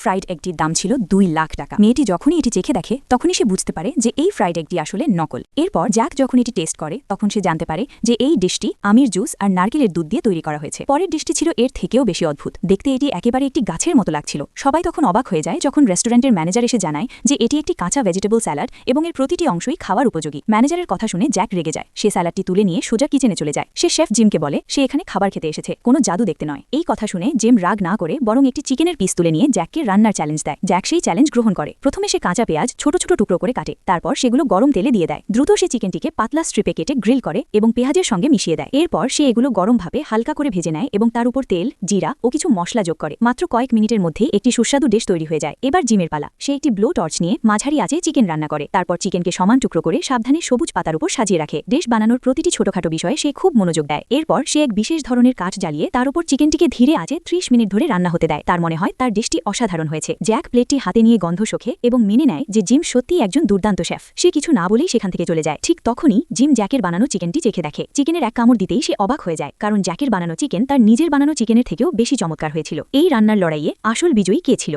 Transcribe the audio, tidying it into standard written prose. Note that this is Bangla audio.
ফ্রাইড এগটির দাম ছিল 2 লাখ টাকা। মেয়েটি যখনই এটি চেখে দেখে তখনই সে বুঝতে পারে যে এই ফ্রাইড এগটি আসলে নকল। এরপর জ্যাক যখন এটি টেস্ট করে তখন সে জানতে পারে যে এই ডিশটি আমির জুস আর নারকেলের দুধ দিয়ে তৈরি করা হয়েছে। পরের ডিশটি ছিল এর থেকেও বেশি অদ্ভুত। দেখতে এটি একেবারে একটি গাছের মতো লাগছিল। সবাই তখন অবাক হয়ে যায় যখন রেস্টুরেন্টের ম্যানেজার এসে জানায় যে এটি একটি কাঁচা ভেজিটেবল স্যালাড এবং এর প্রতিটি অংশই খাওয়ার উপযোগী। ম্যানেজারের কথা শুনে জ্যাক রেগে যায়। সে স্যালাডটি তুলে নিয়ে সোজা কিচেনে চলে যায়। সে শেফ জিমকে বলে সে এখানে খাবার খেতে এসেছে, কোনো জাদু দেখতে নয়। এই কথা শুনে জিম রাগ না করে বরং একটি চিকেনের পিস তুলে নিয়ে জ্যাককে রান্নার চ্যালেঞ্জ দেয়। জ্যাক সেই চ্যালেঞ্জ গ্রহণ করে। প্রথমে সে কাঁচা পেঁয়াজ ছোট ছোট টুকরো করে কাটে, তারপর সেগুলো গরম তেলে দিয়ে দেয়। দ্রুত সে চিকেনটিকে পাতলা স্ট্রিপে কেটে গ্রিল করে এবং পেঁয়াজের সঙ্গে মিশিয়ে দেয়। এরপর সে এগুলো গরমভাবে হালকা করে ভেজে নেয় এবং তার উপর তেল, জিরা ও কিছু মশলা যোগ করে। মাত্র কয়েক মিনিটের মধ্যেই একটি সুস্বাদু ডিশ তৈরি হয়ে যায়। এবার জিমের পালা। সে একটি ব্লো টর্চ নিয়ে মাঝারি আঁচে চিকেন রান্না করে। তারপর চিকেনকে সমান টুকরো করে সাবধানে সবুজ পাতার উপর সাজিয়ে রাখে। ডিশ বানানোর প্রতিটি ছোটখাটো বিষয়ে সে খুব মনোযোগ দেয়। এরপর সে এক বিশেষ ধরনের কাঠ জ্বালিয়ে তার উপর চিকেনটিকে ধীরে আঁচে 30 মিনিট ধরে রান্না হতে দেয়। তার মনে হয় তার ডিশটি অসাধারণ হয়েছে। জ্যাক প্লেটটি হাতে নিয়ে গন্ধ শোকে এবং মেনে নেয় যে জিম সত্যিই একজন দুর্দান্ত শেফ। সে কিছু না বলেই সেখান থেকে চলে যায়। ঠিক তখনই জিম জ্যাকের বানানো চিকেনটি চেখে দেখে। চিকেনের এক কামড় দিতেই সে অবাক হয়ে যায়, কারণ জ্যাকের বানানো চিকেন তার নিজের বানানো চিকেনের থেকেও বেশি চমৎকার হয়েছিল। এই রান্নার লড়াইয়ে আসল বিজয়ী কে ছিল?